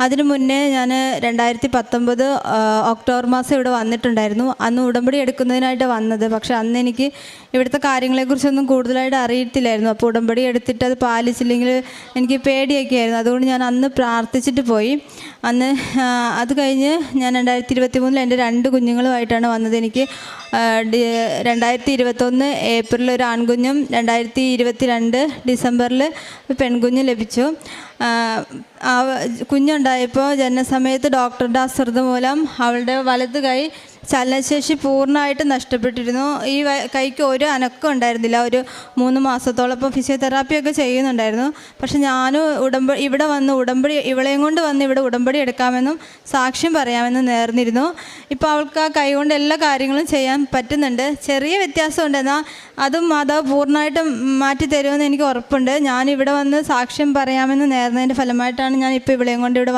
അതിനു മുന്നേ ഞാൻ 2019 ഒക്ടോബർ മാസം ഇവിടെ വന്നിട്ടുണ്ടായിരുന്നു. അന്ന് ഉടമ്പടി എടുക്കുന്നതിനായിട്ട് വന്നത്. പക്ഷേ അന്ന് എനിക്ക് ഇവിടുത്തെ കാര്യങ്ങളെക്കുറിച്ചൊന്നും കൂടുതലായിട്ട് അറിയത്തില്ലായിരുന്നു. അപ്പോൾ ഉടമ്പടി എടുത്തിട്ട് അത് പാലിച്ചില്ലെങ്കിൽ എനിക്ക് പേടിയൊക്കെ ആയിരുന്നു. അതുകൊണ്ട് ഞാൻ അന്ന് പ്രാർത്ഥിച്ചിട്ട് പോയി. അന്ന് അത് കഴിഞ്ഞ് ഞാൻ 2023 എൻ്റെ 2 കുഞ്ഞുങ്ങളുമായിട്ടാണ് വന്നത്. എനിക്ക് 2021 ഏപ്രിലിൽ ഒരു ആൺകുഞ്ഞും 2022 ഡിസംബറിൽ പെൺകുഞ്ഞ് ലഭിച്ചു. കുഞ്ഞുണ്ടായപ്പോൾ ജനനസമയത്ത് ഡോക്ടറുടെ അശ്രദ്ധ മൂലം അവളുടെ വലത് കൈ ചലനശേഷി പൂർണ്ണമായിട്ട് നഷ്ടപ്പെട്ടിരുന്നു. ഈ കൈക്ക് ഒരു അനക്കം ഉണ്ടായിരുന്നില്ല. ഒരു 3 മാസത്തോളം ഇപ്പോൾ ഫിസിയോതെറാപ്പിയൊക്കെ ചെയ്യുന്നുണ്ടായിരുന്നു. പക്ഷെ ഞാൻ ഇവിടെ വന്ന് ഇവളെയും കൊണ്ട് വന്ന് ഇവിടെ ഉടമ്പടി എടുക്കാമെന്നും സാക്ഷ്യം പറയാമെന്നും നേർന്നിരുന്നു. ഇപ്പോൾ അവൾക്ക് ആ കൈ കൊണ്ട് എല്ലാ കാര്യങ്ങളും ചെയ്യാൻ പറ്റുന്നുണ്ട്. ചെറിയ വ്യത്യാസമുണ്ട്, എന്നാൽ അതും മാതാവ് പൂർണ്ണമായിട്ടും മാറ്റി തരുമെന്ന് എനിക്ക് ഉറപ്പുണ്ട്. ഞാനിവിടെ വന്ന് സാക്ഷ്യം പറയാമെന്ന് നേർന്നതിൻ്റെ ഫലമായിട്ടാണ് ഞാൻ ഇപ്പോൾ ഇവളെയും കൊണ്ട് ഇവിടെ